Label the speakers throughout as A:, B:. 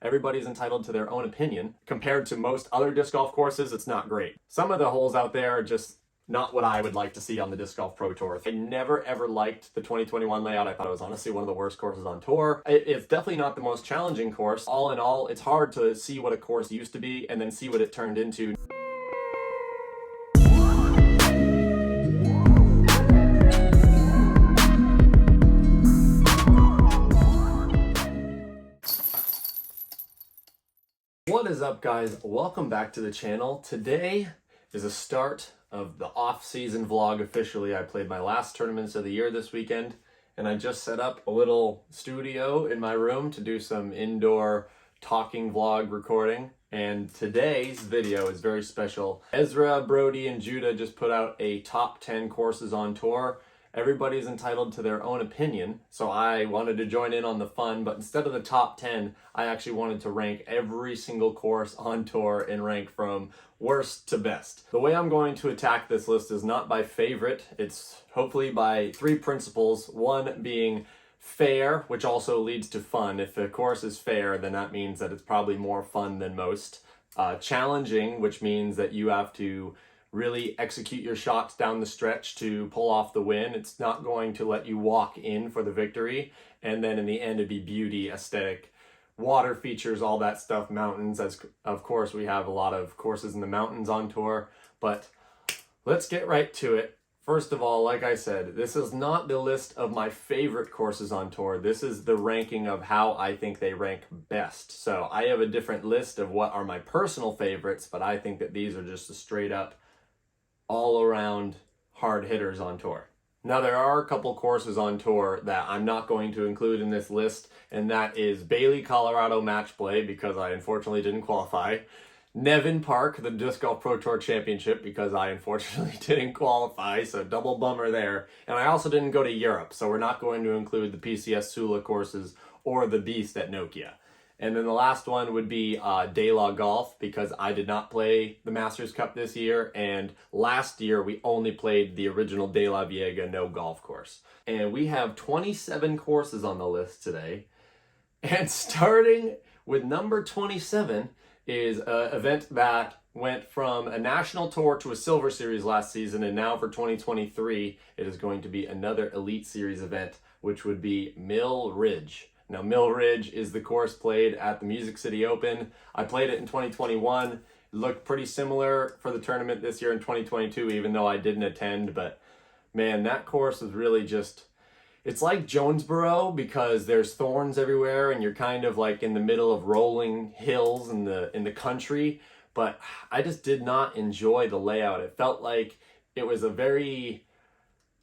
A: Everybody's entitled to their own opinion. Compared to most other disc golf courses, it's not great. Some of the holes out there are just not what I would like to see on the Disc Golf Pro Tour. I never ever liked the 2021 layout. I thought it was honestly one of the worst courses on tour. It's definitely not the most challenging course. All in all, it's hard to see what a course used to be and then see what it turned into. What is up, guys? Welcome back to the channel. Today is a start of the off-season vlog officially. I played my last tournaments of the year this weekend, and I just set up a little studio in my room to do some indoor talking vlog recording. And today's video is very special. Ezra, Brody, and Judah just put out a top 10 courses on tour. Everybody's entitled to their own opinion, so I wanted to join in on the fun, but instead of the top 10, I actually wanted to rank every single course on tour and rank from worst to best. The way I'm going to attack this list is not by favorite, it's hopefully by three principles. One being fair, which also leads to fun. If the course is fair, then that means that it's probably more fun than most. Challenging, which means that you have to really execute your shots down the stretch to pull off the win. It's not going to let you walk in for the victory. And then in the end, it'd be beauty, aesthetic, water features, all that stuff, mountains. As of course, we have a lot of courses in the mountains on tour, but let's get right to it. First of all, like I said, this is not the list of my favorite courses on tour. This is the ranking of how I think they rank best. So I have a different list of what are my personal favorites, but I think that these are just a straight up all around hard hitters on tour. Now there are a couple courses on tour that I'm not going to include in this list, and that is Bailey, Colorado match play because I unfortunately didn't qualify. Nevin Park, the Disc Golf Pro Tour Championship, because I unfortunately didn't qualify, so double bummer there. And I also didn't go to Europe, so we're not going to include the PCS Sula courses or the Beast at Nokia. And then the last one would be De La Golf, because I did not play the Masters Cup this year, and last year we only played the original De La Viega no golf course. And we have 27 courses on the list today, and starting with number 27 is an event that went from a national tour to a Silver Series last season, and now for 2023 it is going to be another Elite Series event, which would be Mill Ridge. Now, Mill Ridge is the course played at the Music City Open. I played it in 2021. It looked pretty similar for the tournament this year in 2022, even though I didn't attend. But man, that course is really just, it's like Jonesboro because there's thorns everywhere and you're kind of like in the middle of rolling hills in the country. But I just did not enjoy the layout. It felt like it was a very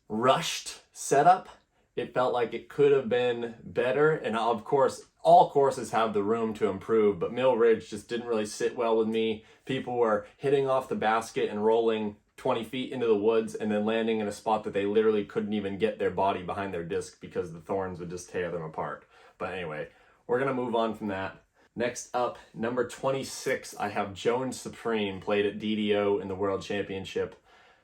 A: rushed setup. It felt like it could have been better, and of course, all courses have the room to improve, but Mill Ridge just didn't really sit well with me. People were hitting off the basket and rolling 20 feet into the woods and then landing in a spot that they literally couldn't even get their body behind their disc because the thorns would just tear them apart. But anyway, we're going to move on from that. Next up, number 26, I have Jones Supreme, played at DDO in the World Championship.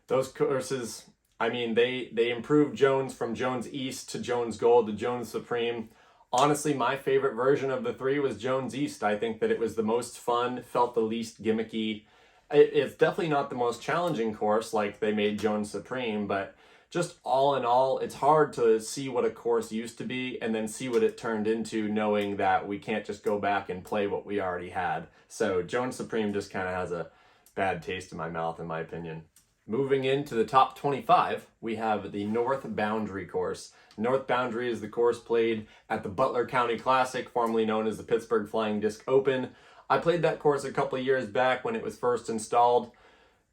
A: Those courses, I mean, they improved Jones from Jones East to Jones Gold to Jones Supreme. Honestly, my favorite version of the three was Jones East. I think that it was the most fun, felt the least gimmicky. It's definitely not the most challenging course like they made Jones Supreme, but just all in all, it's hard to see what a course used to be and then see what it turned into, knowing that we can't just go back and play what we already had. So Jones Supreme just kind of has a bad taste in my mouth, in my opinion. Moving into the top 25, we have the North Boundary course. North Boundary is the course played at the Butler County Classic, formerly known as the Pittsburgh Flying Disc Open. I played that course a couple of years back when it was first installed.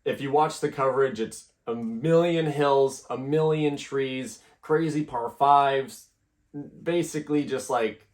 A: If you watch the coverage, it's a million hills, a million trees, crazy par fives, basically just like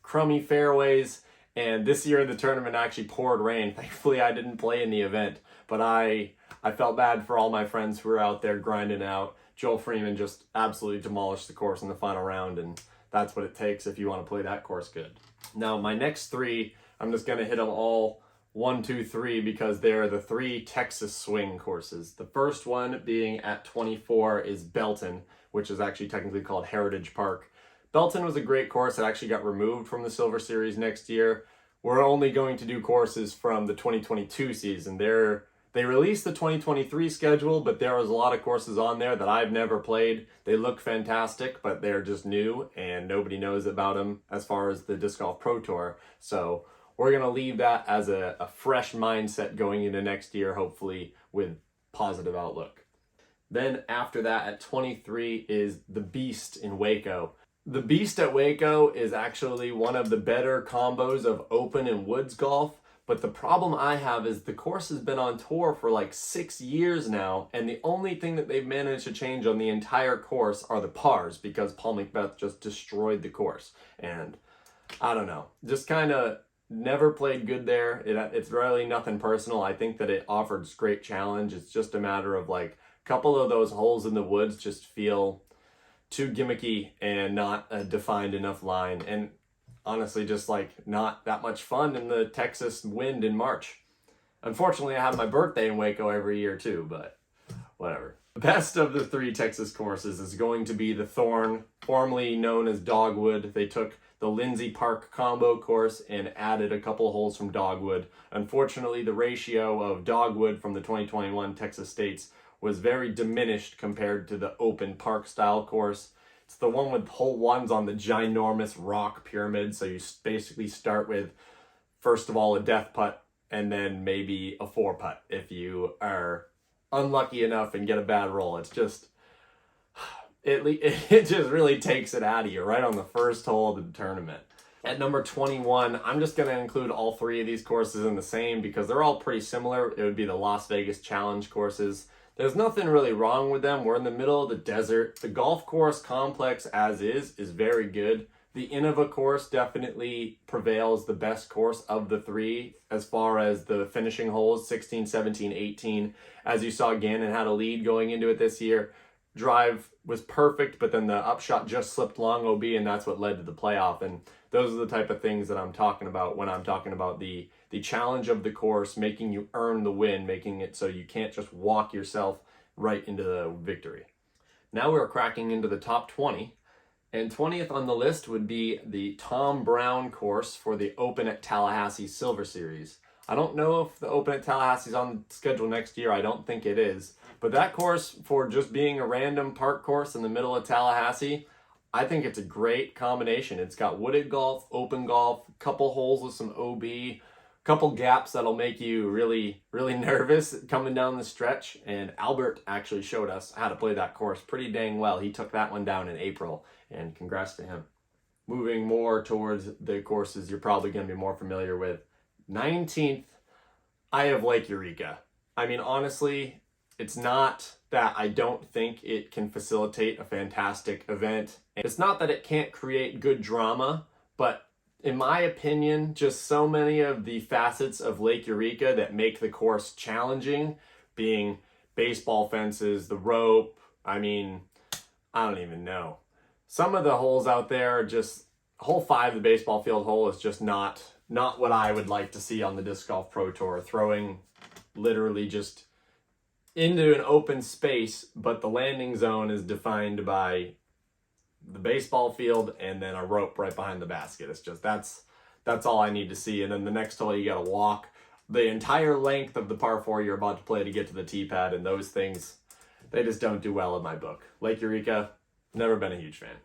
A: crummy fairways. And this year in the tournament actually poured rain. Thankfully, I didn't play in the event, but I felt bad for all my friends who were out there grinding out. Joel Freeman just absolutely demolished the course in the final round, and that's what it takes if you want to play that course good. Now, my next three, I'm just going to hit them all 1, 2, 3 because they're the three Texas swing courses. The first one being at 24 is Belton, which is actually technically called Heritage Park. Belton was a great course. It actually got removed from the Silver Series next year, we're only going to do courses from the 2022 season. They released the 2023 schedule, but there was a lot of courses on there that I've never played. They look fantastic, but they're just new and nobody knows about them as far as the Disc Golf Pro Tour. So we're going to leave that as a fresh mindset going into next year, hopefully with positive outlook. Then after that at 23 is the Beast in WACO. The Beast at WACO is actually one of the better combos of open and woods golf. But the problem I have is the course has been on tour for like 6 years now, and the only thing that they've managed to change on the entire course are the pars, because Paul McBeth just destroyed the course. And I don't know, just kind of never played good there. It's really nothing personal. I think that it offers great challenge. It's just a matter of like a couple of those holes in the woods just feel too gimmicky and not a defined enough line. And honestly, just like not that much fun in the Texas wind in March. Unfortunately, I have my birthday in WACO every year too, but whatever. The best of the 3 Texas courses is going to be the Thorn, formerly known as Dogwood. They took the Lindsay Park combo course and added a couple holes from Dogwood. Unfortunately, the ratio of Dogwood from the 2021 Texas States was very diminished compared to the open park style course. It's the one with hole 1s on the ginormous rock pyramid. So you basically start with, first of all, a death putt and then maybe a 4 putt if you are unlucky enough and get a bad roll. It's just, it just really takes it out of you right on the first hole of the tournament. At number 21, I'm just going to include all 3 of these courses in the same because they're all pretty similar. It would be the Las Vegas Challenge courses. There's nothing really wrong with them. We're in the middle of the desert. The golf course complex as is very good. The Innova course definitely prevails, the best course of the 3 as far as the finishing holes, 16, 17, 18. As you saw, Gannon had a lead going into it this year. Drive was perfect, but then the upshot just slipped long OB, and that's what led to the playoff. And those are the type of things that I'm talking about when I'm talking about the challenge of the course, making you earn the win, making it so you can't just walk yourself right into the victory. Now we're cracking into the top 20, and 20th on the list would be the Tom Brown course for the Open at Tallahassee Silver Series. I don't know if the Open at Tallahassee is on the schedule next year. I don't think it is. But that course, for just being a random park course in the middle of Tallahassee, I think it's a great combination. It's got wooded golf, open golf, couple holes with some OB, couple gaps that'll make you really, really nervous coming down the stretch. And Albert actually showed us how to play that course pretty dang well. He took that one down in April, and congrats to him. Moving more towards the courses you're probably going to be more familiar with. 19th, I have Lake Eureka. I mean, honestly, it's not that I don't think it can facilitate a fantastic event. It's not that it can't create good drama, but in my opinion, just so many of the facets of Lake Eureka that make the course challenging, being baseball fences, the rope, I mean, I don't even know. Some of the holes out there are just, hole 5, the baseball field hole, is just not what I would like to see on the Disc Golf Pro Tour, throwing literally just into an open space, but the landing zone is defined by the baseball field and then a rope right behind the basket. It's just, that's all I need to see. And then the next hole, you got to walk the entire length of the par 4 you're about to play to get to the tee pad, and those things, they just don't do well in my book. Lake Eureka, never been a huge fan.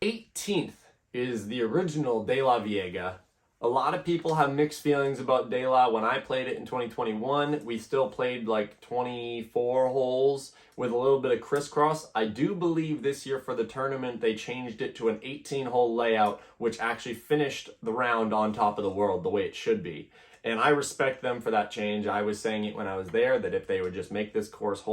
A: 18th is the original De La Viega. A lot of people have mixed feelings about De La. When I played it in 2021, we still played like 24 holes with a little bit of crisscross. I do believe this year for the tournament, they changed it to an 18-hole layout, which actually finished the round on top of the world the way it should be. And I respect them for that change. I was saying it when I was there that if they would just make this course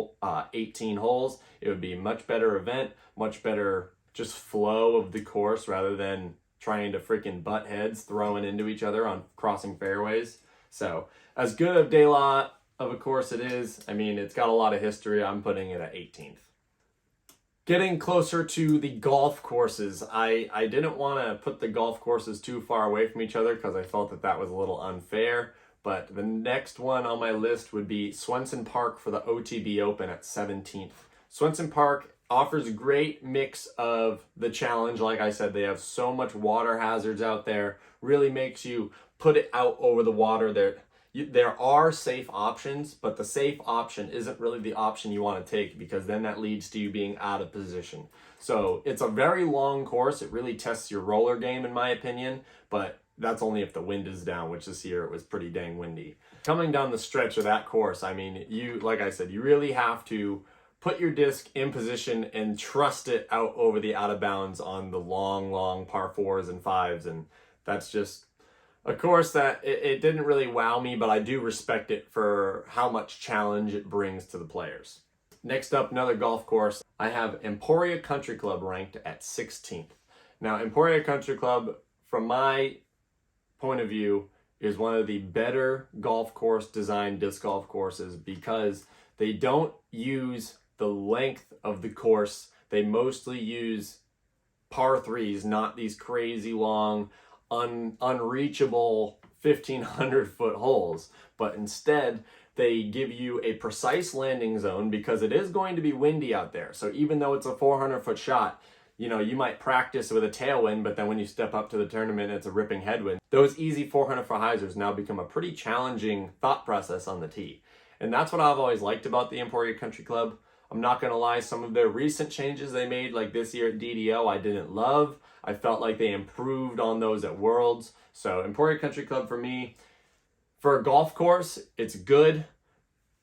A: 18 holes, it would be a much better event, much better just flow of the course rather than trying to freaking butt heads throwing into each other on crossing fairways. So as good of De La of a course it is, I mean, it's got a lot of history. I'm putting it at 18th. Getting closer to the golf courses, I didn't want to put the golf courses too far away from each other because I felt that was a little unfair. But the next one on my list would be Swenson Park for the OTB Open at 17th. Swenson Park offers a great mix of the challenge. Like I said, they have so much water hazards out there. Really makes you put it out over the water. There are safe options, but the safe option isn't really the option you want to take, because then that leads to you being out of position. So it's a very long course. It really tests your roller game, in my opinion, but that's only if the wind is down, which this year it was pretty dang windy. Coming down the stretch of that course, I mean, like I said, you really have to put your disc in position and trust it out over the out of bounds on the long par 4s and 5s. And that's just a course that it didn't really wow me, but I do respect it for how much challenge it brings to the players. Next up, another golf course. I have Emporia Country Club ranked at 16th. Now, Emporia Country Club, from my point of view, is one of the better golf course designed disc golf courses, because they don't use the length of the course. They mostly use par 3s, not these crazy long, unreachable 1,500-foot holes, but instead they give you a precise landing zone, because it is going to be windy out there. So even though it's a 400-foot shot, you might practice with a tailwind, but then when you step up to the tournament, it's a ripping headwind. Those easy 400-foot hyzers now become a pretty challenging thought process on the tee. And that's what I've always liked about the Emporia Country Club. I'm not going to lie, some of their recent changes they made, like this year at DDO, I didn't love. I felt like they improved on those at Worlds. So Emporia Country Club, for me, for a golf course, it's good.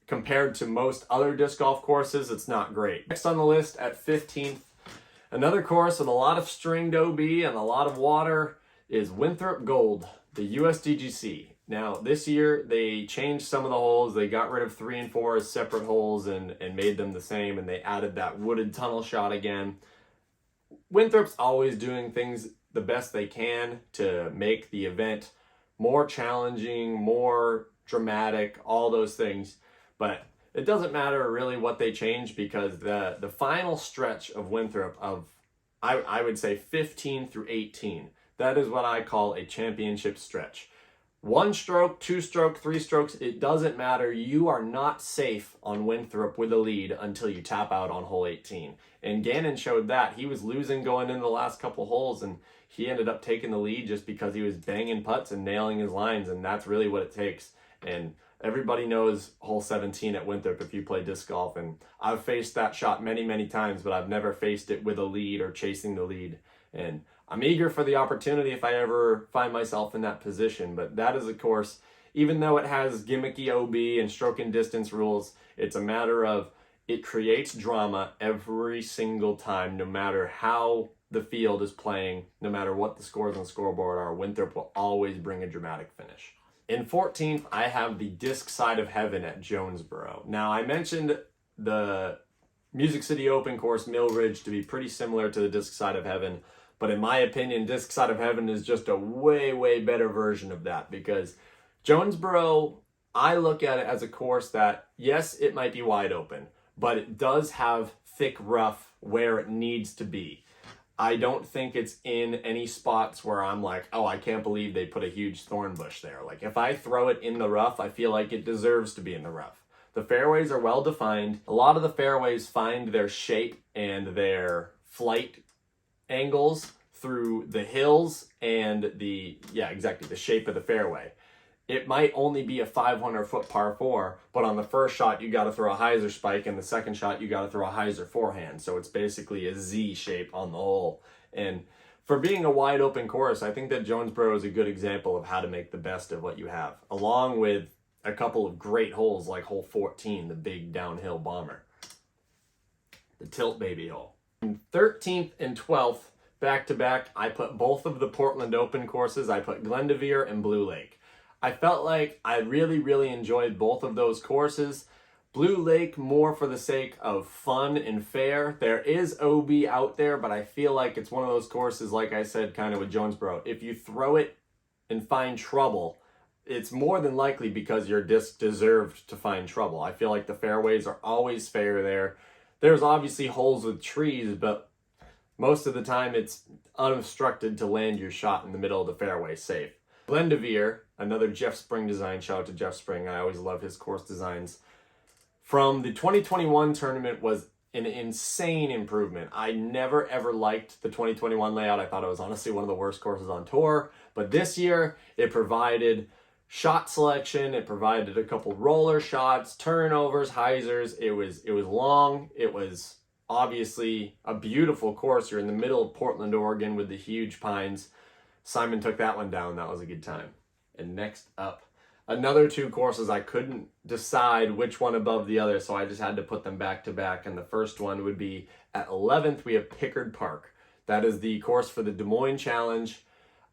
A: Compared to most other disc golf courses, it's not great. Next on the list at 15th, another course with a lot of stringed OB and a lot of water, is Winthrop Gold, the USDGC. Now, this year, they changed some of the holes. They got rid of 3 and 4 as separate holes and made them the same, and they added that wooded tunnel shot again. Winthrop's always doing things the best they can to make the event more challenging, more dramatic, all those things. But it doesn't matter really what they change, because the final stretch of Winthrop of, I would say 15 through 18, that is what I call a championship stretch. 1 stroke, 2 stroke, 3 strokes, it doesn't matter. You are not safe on Winthrop with a lead until you tap out on hole 18. And Gannon showed that. He was losing going into the last couple holes, and he ended up taking the lead just because he was banging putts and nailing his lines, and that's really what it takes. And everybody knows hole 17 at Winthrop if you play disc golf, and I've faced that shot many, many times, but I've never faced it with a lead or chasing the lead. And I'm eager for the opportunity if I ever find myself in that position, but that is a course, even though it has gimmicky OB and stroke and distance rules, it's a matter of it creates drama every single time, no matter how the field is playing, no matter what the scores on the scoreboard are. Winthrop will always bring a dramatic finish. In 14th, I have the Disc Side of Heaven at Jonesboro. Now, I mentioned the Music City Open course, Mill Ridge, to be pretty similar to the Disc Side of Heaven. But in my opinion, Disc Side of Heaven is just a way, way better version of that, because Jonesboro, I look at it as a course that, yes, it might be wide open, but it does have thick rough where it needs to be. I don't think it's in any spots where I'm like, oh, I can't believe they put a huge thorn bush there. Like, if I throw it in the rough, I feel like it deserves to be in the rough. The fairways are well defined. A lot of the fairways find their shape and their flight angles through the hills and the shape of the fairway. It might only be a 500-foot par 4, but on the first shot, you got to throw a hyzer spike, and the second shot, you got to throw a hyzer forehand. So it's basically a Z shape on the hole. And for being a wide open course, I think that Jonesboro is a good example of how to make the best of what you have, along with a couple of great holes like hole 14, the big downhill bomber, the tilt baby hole. 13th and 12th, back-to-back, I put both of the Portland Open courses. I put Glendoveer and Blue Lake. I felt like I really, really enjoyed both of those courses. Blue Lake more for the sake of fun and fair. There is OB out there, but I feel like it's one of those courses, like I said, kind of with Jonesboro. If you throw it and find trouble, it's more than likely because your disc deserved to find trouble. I feel like the fairways are always fair there. There's obviously holes with trees, but most of the time it's unobstructed to land your shot in the middle of the fairway safe. Glendoveer, another Jeff Spring design. Shout out to Jeff Spring. I always love his course designs. From the 2021 tournament was an insane improvement. I never ever liked the 2021 layout. I thought it was honestly one of the worst courses on tour, But this year, it provided shot selection, it provided a couple roller shots, turnovers, hyzers. It was long, it was obviously a beautiful course. You're in the middle of Portland, Oregon with the huge pines. Simon took that one down. That was a good time. And next up, another two courses I couldn't decide which one above the other, so I just had to put them back to back. And the first one would be at 11th, we have Pickard Park. That is the course for the Des Moines Challenge.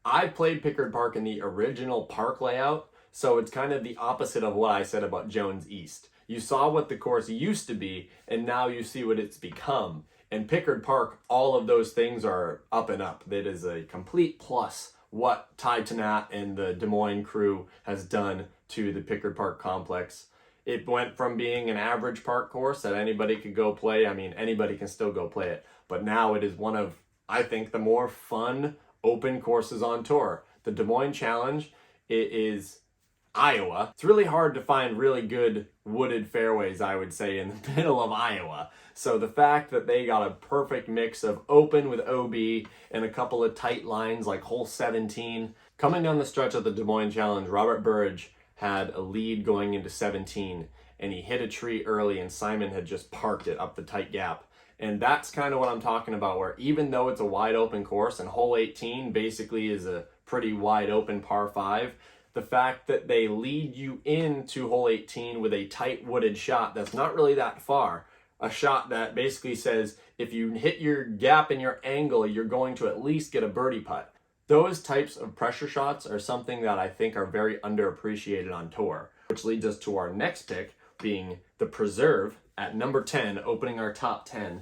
A: I played Pickard Park in the original park layout, so it's kind of the opposite of what I said about Jones East. You saw what the course used to be, and now you see what it's become. And Pickard Park, all of those things are up and up. That is a complete plus what Ty Tanat and the Des Moines crew has done to the Pickard Park complex. It went from being an average park course that anybody could go play. I mean, anybody can still go play it. But now it is one of, I think, the more fun open courses on tour. The Des Moines Challenge, it is Iowa. It's really hard to find really good wooded fairways, I would say, in the middle of Iowa. So the fact that they got a perfect mix of open with OB and a couple of tight lines like hole 17. Coming down the stretch of the Des Moines Challenge, Robert Burridge had a lead going into 17, and he hit a tree early, and Simon had just parked it up the tight gap. And that's kind of what I'm talking about, where even though it's a wide open course and hole 18 basically is a pretty wide open par 5, the fact that they lead you into hole 18 with a tight wooded shot that's not really that far, a shot that basically says if you hit your gap and your angle, you're going to at least get a birdie putt. Those types of pressure shots are something that I think are very underappreciated on tour, which leads us to our next pick, being the Preserve at number 10, opening our top 10.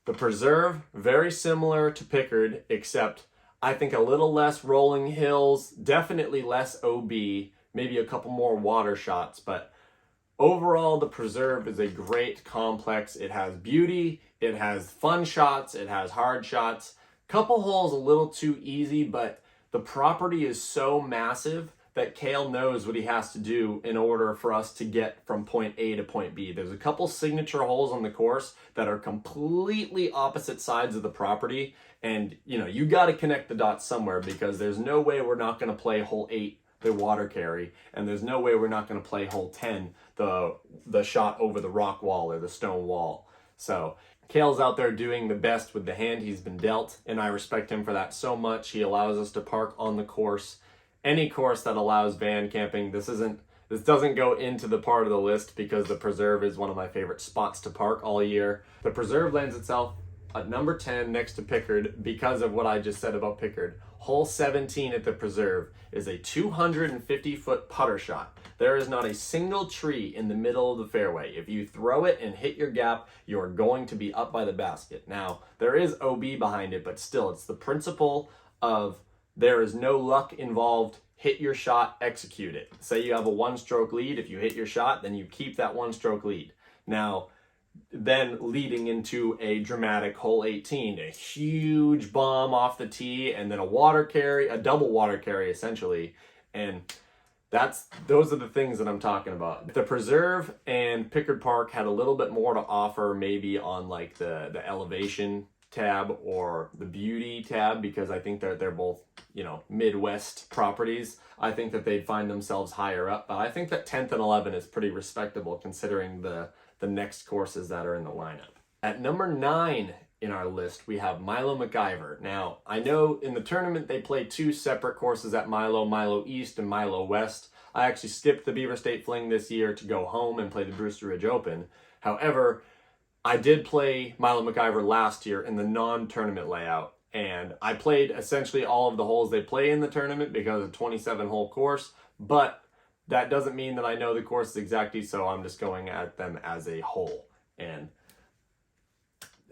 A: The Preserve, very similar to Pickard, except I think a little less rolling hills, definitely less OB, maybe a couple more water shots, but overall the Preserve is a great complex. It has beauty, it has fun shots, it has hard shots. Couple holes a little too easy, but the property is so massive that Cale knows what he has to do in order for us to get from point A to point B. There's a couple signature holes on the course that are completely opposite sides of the property, and you got to connect the dots somewhere, because there's no way we're not going to play hole 8, the water carry, and there's no way we're not going to play hole 10, the shot over the rock wall or the stone wall. So Cale's out there doing the best with the hand he's been dealt, and I respect him for that so much. He allows us to park on the course. Any course that allows van camping, this doesn't go into the part of the list because the Preserve is one of my favorite spots to park all year. The Preserve lands itself at number 10 next to Pickard because of what I just said about Pickard. Hole 17 at the Preserve is a 250-foot putter shot. There is not a single tree in the middle of the fairway. If you throw it and hit your gap, you're going to be up by the basket. Now, there is OB behind it, but still, it's the principle of there is no luck involved. Hit your shot, execute it. Say you have a one-stroke lead. If you hit your shot, then you keep that one-stroke lead. Now, then leading into a dramatic hole 18, a huge bomb off the tee, and then a water carry, a double water carry essentially. And those are the things that I'm talking about. The Preserve and Pickard Park had a little bit more to offer, maybe on like the elevation tab or the beauty tab, because I think they're both, Midwest properties. I think that they'd find themselves higher up, but I think that 10th and 11 is pretty respectable considering the next courses that are in the lineup. At number 9 in our list, we have Milo McIver. Now, I know in the tournament they play 2 separate courses at Milo, Milo East and Milo West. I actually skipped the Beaver State Fling this year to go home and play the Brewster Ridge Open. However, I did play Milo McIver last year in the non-tournament layout, and I played essentially all of the holes they play in the tournament because it's a 27-hole course, but that doesn't mean that I know the courses exactly, so I'm just going at them as a whole. And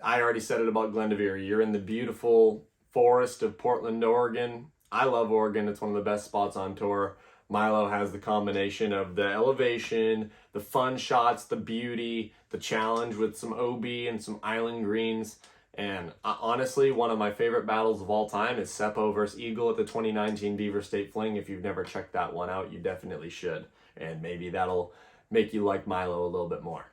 A: I already said it about Glendoveer. You're in the beautiful forest of Portland, Oregon. I love Oregon. It's one of the best spots on tour. Milo has the combination of the elevation, the fun shots, the beauty, the challenge with some OB and some island greens. And honestly, one of my favorite battles of all time is Seppo versus Eagle at the 2019 Beaver State Fling. If you've never checked that one out, you definitely should. And maybe that'll make you like Milo a little bit more.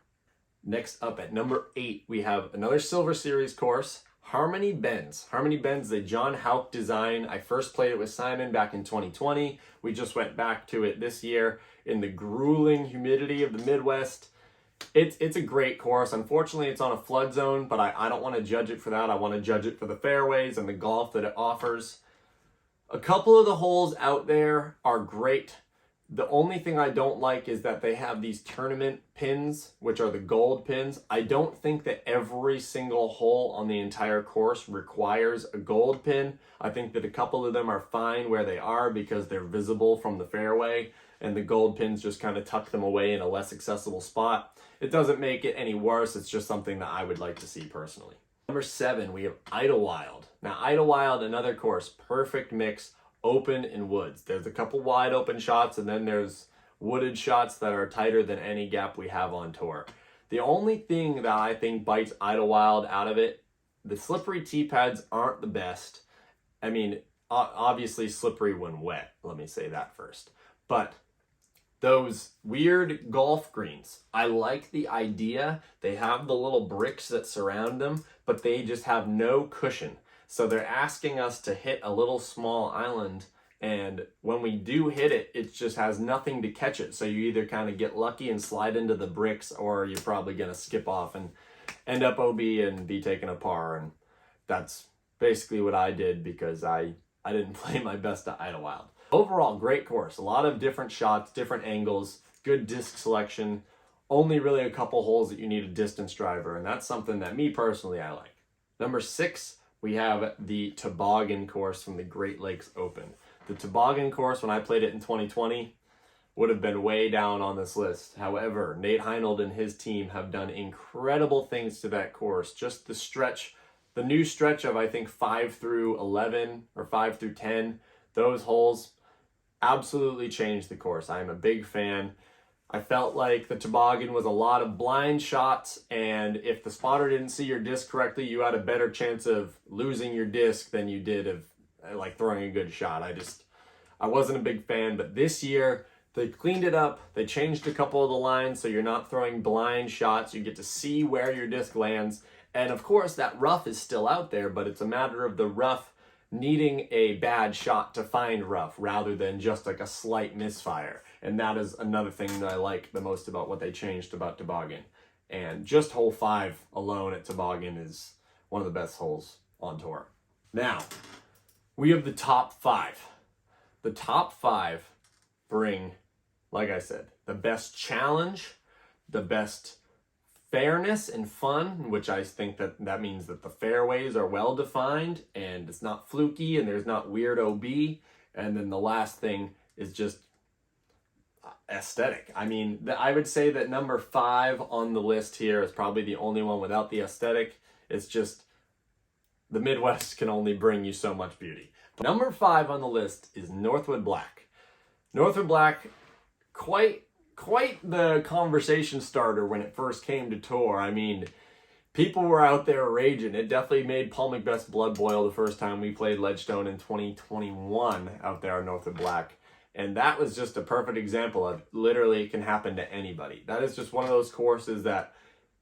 A: Next up at number 8, we have another Silver Series course, Harmony Bends. Harmony Bends, the John Houck design. I first played it with Simon back in 2020. We just went back to it this year in the grueling humidity of the Midwest. It's a great course. Unfortunately, it's on a flood zone, but I don't want to judge it for that. I want to judge it for the fairways and the golf that it offers. A couple of the holes out there are great. The only thing I don't like is that they have these tournament pins, which are the gold pins. I don't think that every single hole on the entire course requires a gold pin. I think that a couple of them are fine where they are because they're visible from the fairway, and the gold pins just kind of tuck them away in a less accessible spot. It doesn't make it any worse. It's just something that I would like to see personally. Number 7, we have Idlewild. Now, Idlewild, another course, perfect mix, open and woods. There's a couple wide open shots, and then there's wooded shots that are tighter than any gap we have on tour. The only thing that I think bites Idlewild out of it, the slippery tee pads aren't the best. I mean, obviously slippery when wet, let me say that first. But those weird golf greens, I like the idea. They have the little bricks that surround them, but they just have no cushion. So they're asking us to hit a little small island, and when we do hit it, it just has nothing to catch it. So you either kind of get lucky and slide into the bricks, or you're probably going to skip off and end up OB and be taking a par. And that's basically what I did because I didn't play my best at Idlewild. Overall, great course. A lot of different shots, different angles, good disc selection. Only really a couple holes that you need a distance driver, and that's something that me personally I like. Number 6, we have the Toboggan course from the Great Lakes Open. The Toboggan course, when I played it in 2020, would have been way down on this list. However, Nate Heinold and his team have done incredible things to that course. Just the stretch, the new stretch of I think 5 through 11 or 5 through 10, those holes absolutely changed the course. I'm a big fan. I felt like the Toboggan was a lot of blind shots, and if the spotter didn't see your disc correctly, you had a better chance of losing your disc than you did of like throwing a good shot. I wasn't a big fan, but this year they cleaned it up. They changed a couple of the lines so you're not throwing blind shots. You get to see where your disc lands. And of course that rough is still out there, but it's a matter of the rough needing a bad shot to find rough rather than just like a slight misfire. And that is another thing that I like the most about what they changed about Toboggan. And just hole 5 alone at Toboggan is one of the best holes on tour. Now, we have the top 5. The top 5 bring, like I said, the best challenge, the best fairness and fun, which I think that means that the fairways are well defined and it's not fluky and there's not weird OB. And then the last thing is just aesthetic. I mean, I would say that number 5 on the list here is probably the only one without the aesthetic. It's just the Midwest can only bring you so much beauty. Number 5 on the list is Northwood Black. Northwood Black, quite the conversation starter when it first came to tour. I mean, people were out there raging. It definitely made Paul Macbeth's blood boil the first time we played Ledgestone in 2021 out there on Northwood Black. And that was just a perfect example of literally it can happen to anybody. That is just one of those courses that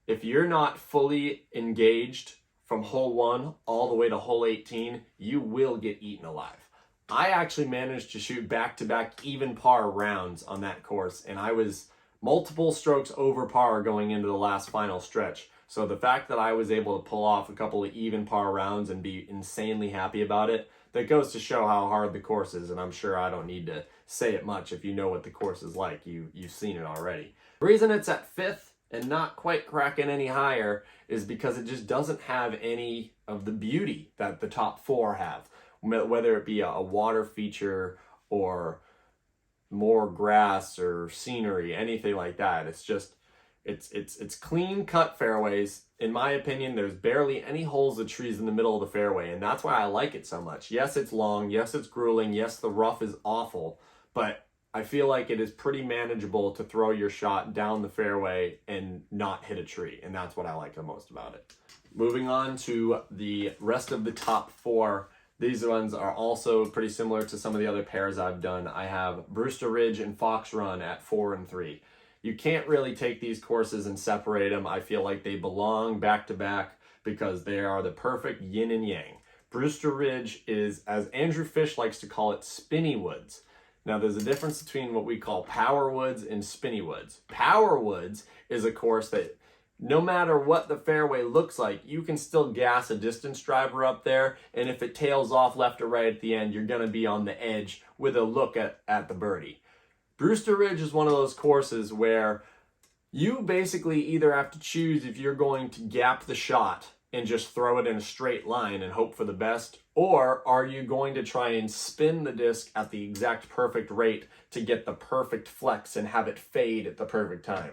A: if you're not fully engaged from hole 1 all the way to hole 18, you will get eaten alive. I actually managed to shoot back-to-back even par rounds on that course, and I was multiple strokes over par going into the last final stretch. So the fact that I was able to pull off a couple of even par rounds and be insanely happy about it, that goes to show how hard the course is, and I'm sure I don't need to say it much. If you know what the course is like, you've seen it already. The reason it's at 5th and not quite cracking any higher is because it just doesn't have any of the beauty that the top 4 have. Whether it be a water feature or more grass or scenery, anything like that. It's just, it's clean cut fairways. In my opinion, there's barely any holes of trees in the middle of the fairway, and that's why I like it so much. Yes, it's long. Yes, it's grueling. Yes, the rough is awful, but I feel like it is pretty manageable to throw your shot down the fairway and not hit a tree, and that's what I like the most about it. Moving on to the rest of the top 4. These ones are also pretty similar to some of the other pairs I've done. I have Brewster Ridge and Fox Run at 4 and 3. You can't really take these courses and separate them. I feel like they belong back to back because they are the perfect yin and yang. Brewster Ridge is, as Andrew Fish likes to call it, spinny woods. Now, there's a difference between what we call power woods and spinny woods. Power woods is a course that no matter what the fairway looks like, you can still gas a distance driver up there, and if it tails off left or right at the end, you're going to be on the edge with a look at the birdie. Brewster Ridge is one of those courses where you basically either have to choose if you're going to gap the shot and just throw it in a straight line and hope for the best, or are you going to try and spin the disc at the exact perfect rate to get the perfect flex and have it fade at the perfect time.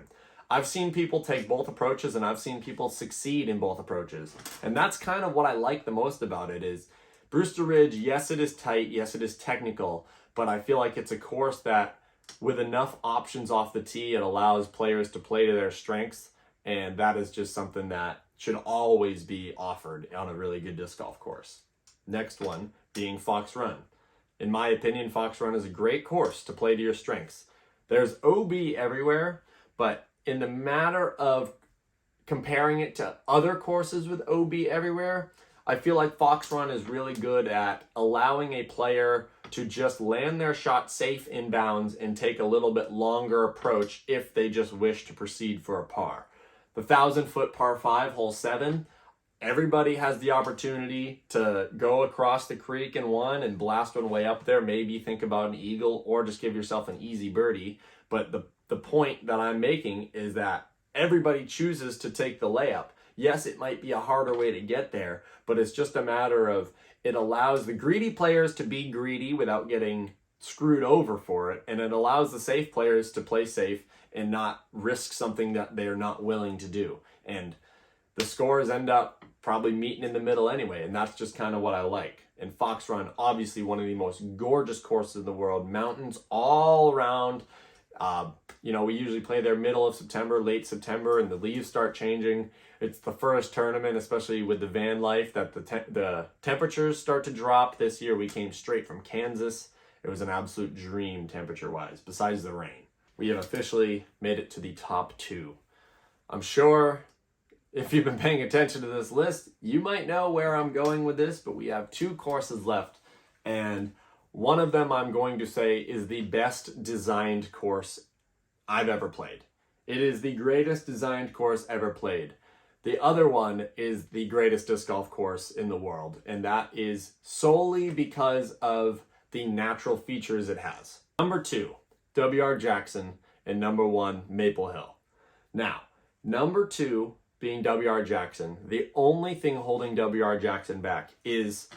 A: I've seen people take both approaches, and I've seen people succeed in both approaches. And that's kind of what I like the most about it is Brewster Ridge, yes, it is tight, yes, it is technical, but I feel like it's a course that with enough options off the tee, it allows players to play to their strengths, and that is just something that should always be offered on a really good disc golf course. Next one being Fox Run. In my opinion, Fox Run is a great course to play to your strengths. There's OB everywhere, but in the matter of comparing it to other courses with OB everywhere, I feel like Fox Run is really good at allowing a player to just land their shot safe inbounds and take a little bit longer approach if they just wish to proceed for a par. The 1,000-foot par 5, hole 7, everybody has the opportunity to go across the creek in one and blast one way up there, maybe think about an eagle or just give yourself an easy birdie. But the point that I'm making is that everybody chooses to take the layup. Yes, it might be a harder way to get there, but it's just a matter of it allows the greedy players to be greedy without getting screwed over for it, and it allows the safe players to play safe and not risk something that they're not willing to do. And the scores end up probably meeting in the middle anyway, and that's just kind of what I like. And Fox Run, obviously one of the most gorgeous courses in the world, mountains all around. We usually play there middle of September, late September, and the leaves start changing. It's the first tournament, especially with the van life, that the temperatures start to drop. This year we came straight from Kansas. It was an absolute dream temperature-wise, besides the rain. We have officially made it to the top 2. I'm sure if you've been paying attention to this list, you might know where I'm going with this, but we have 2 courses left, and one of them I'm going to say is the best designed course I've ever played. It is the greatest designed course ever played. The other one is the greatest disc golf course in the world, and that is solely because of the natural features it has. Number 2, W.R. Jackson, and number 1, Maple Hill. Now, number 2 being W.R. Jackson, the only thing holding W.R. Jackson back is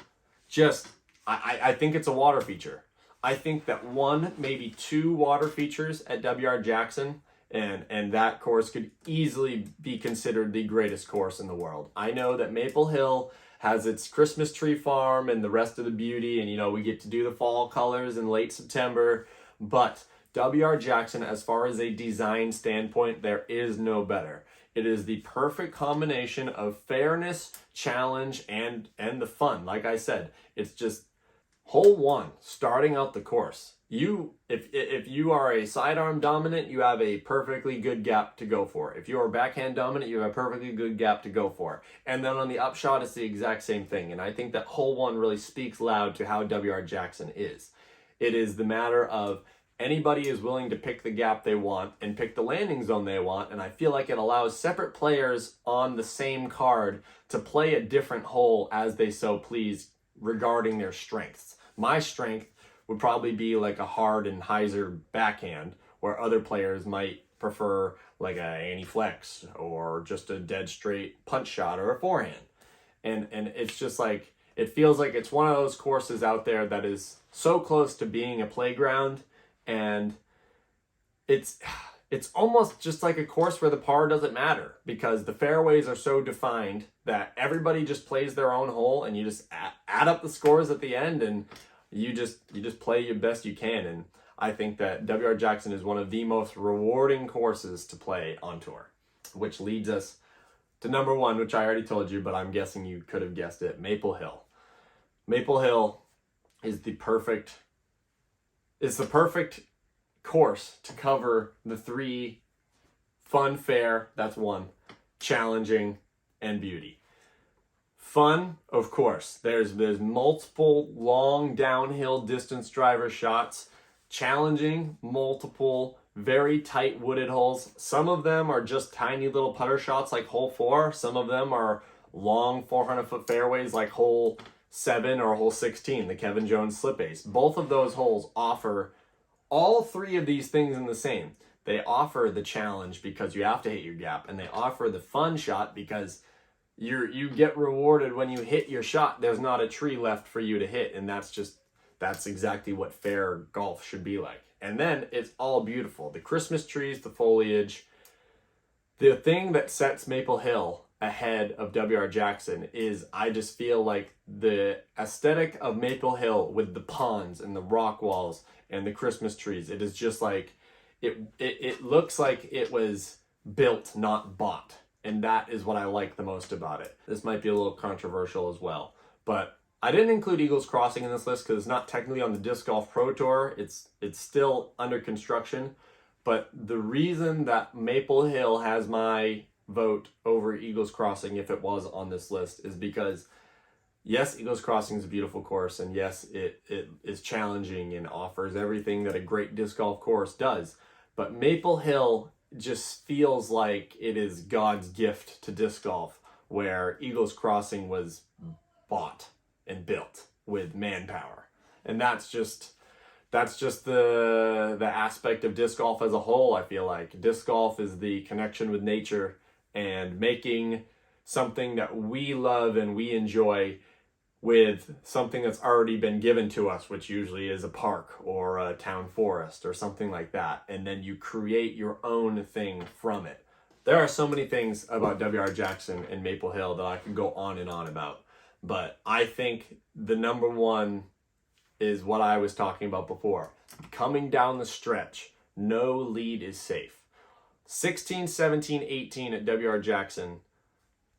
A: just, I think it's a water feature. I think that 1, maybe 2 water features at W.R. Jackson, and that course could easily be considered the greatest course in the world. I know that Maple Hill has its Christmas tree farm and the rest of the beauty, and we get to do the fall colors in late September, but W.R. Jackson, as far as a design standpoint, there is no better. It is the perfect combination of fairness, challenge, and the fun. Like I said, it's just hole 1, starting out the course. If you are a sidearm dominant, you have a perfectly good gap to go for. If you are backhand dominant, you have a perfectly good gap to go for. And then on the upshot, it's the exact same thing. And I think that hole 1 really speaks loud to how W.R. Jackson is. It is the matter of anybody is willing to pick the gap they want and pick the landing zone they want, and I feel like it allows separate players on the same card to play a different hole as they so please regarding their strengths. My strength would probably be like a hard and hyzer backhand, where other players might prefer like a anti-flex or just a dead straight punch shot or a forehand. And it's just like, it feels like it's one of those courses out there that is so close to being a playground, and it's almost just like a course where the par doesn't matter, because the fairways are so defined that everybody just plays their own hole, and you just add up the scores at the end, and you just play your best you can. And I think that W.R. Jackson is one of the most rewarding courses to play on tour, which leads us to number 1, which I already told you, but I'm guessing you could have guessed it, Maple Hill. Maple Hill is the perfect course to cover the 3: fun, fair, that's 1, challenging, and beauty. Fun, of course. There's multiple long downhill distance driver shots, challenging, multiple very tight wooded holes. Some of them are just tiny little putter shots like hole 4. Some of them are long 400-foot fairways like hole 7 or hole 16, the Kevin Jones slip ace. Both of those holes offer all 3 of these things in the same. They offer the challenge because you have to hit your gap, and they offer the fun shot because you get rewarded when you hit your shot. There's not a tree left for you to hit, and that's exactly what fair golf should be like. And then it's all beautiful. The Christmas trees, the foliage. The thing that sets Maple Hill ahead of WR Jackson is, I just feel like the aesthetic of Maple Hill with the ponds and the rock walls and the Christmas trees. It is just like, it looks like it was built, not bought. And that is what I like the most about it. This might be a little controversial as well, but I didn't include Eagles Crossing in this list because it's not technically on the Disc Golf Pro Tour. It's still under construction. But the reason that Maple Hill has my vote over Eagles Crossing, if it was on this list, is because yes, Eagles Crossing is a beautiful course, and yes, it is challenging and offers everything that a great disc golf course does. But Maple Hill just feels like it is God's gift to disc golf, where Eagles Crossing was bought and built with manpower. And that's just the aspect of disc golf as a whole. I feel like disc golf is the connection with nature and making something that we love and we enjoy with something that's already been given to us, which usually is a park or a town forest or something like that. And then you create your own thing from it. There are so many things about WR Jackson and Maple Hill that I could go on and on about. But I think the number one is what I was talking about before. Coming down the stretch, no lead is safe. 16, 17, 18 at WR Jackson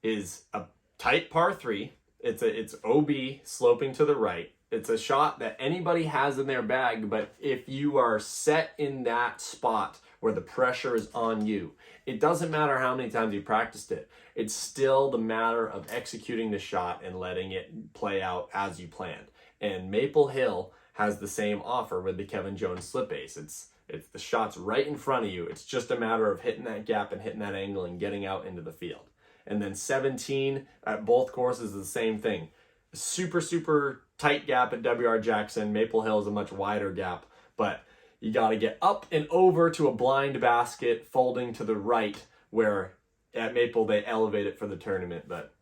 A: is a tight par 3. It's OB sloping to the right. It's a shot that anybody has in their bag, but if you are set in that spot where the pressure is on you, it doesn't matter how many times you practiced it. It's still the matter of executing the shot and letting it play out as you planned. And Maple Hill has the same offer with the Kevin Jones slip ace. It's the shot's right in front of you. It's just a matter of hitting that gap and hitting that angle and getting out into the field. And then 17 at both courses is the same thing. Super, super tight gap at WR Jackson. Maple Hill is a much wider gap, but you got to get up and over to a blind basket folding to the right, where at Maple they elevate it for the tournament. But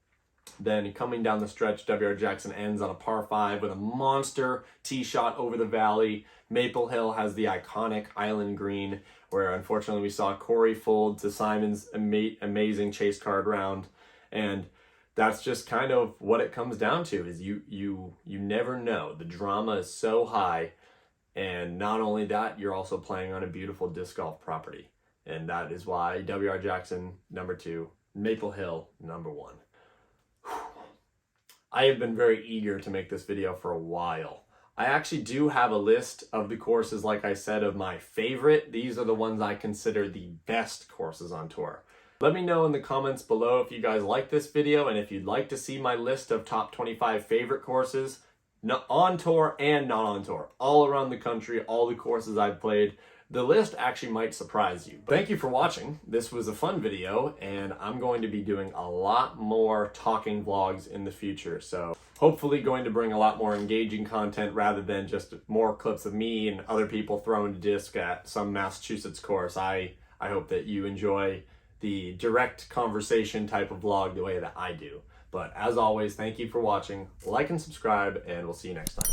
A: then coming down the stretch, WR Jackson ends on a par 5 with a monster tee shot over the valley. Maple Hill has the iconic island green, where unfortunately we saw Corey fold to Simon's amazing chase card round. And that's just kind of what it comes down to, is you never know. The drama is so high, and not only that, you're also playing on a beautiful disc golf property. And that is why WR Jackson, number 2, Maple Hill, number 1. I have been very eager to make this video for a while. I actually do have a list of the courses, like I said, of my favorite. These are the ones I consider the best courses on tour. Let me know in the comments below if you guys like this video, and if you'd like to see my list of top 25 favorite courses on tour and not on tour, all around the country, all the courses I've played. The list actually might surprise you. Thank you for watching. This was a fun video, and I'm going to be doing a lot more talking vlogs in the future. So hopefully going to bring a lot more engaging content rather than just more clips of me and other people throwing a disc at some Massachusetts course. I hope that you enjoy the direct conversation type of vlog the way that I do. But as always, thank you for watching. Like and subscribe, and we'll see you next time.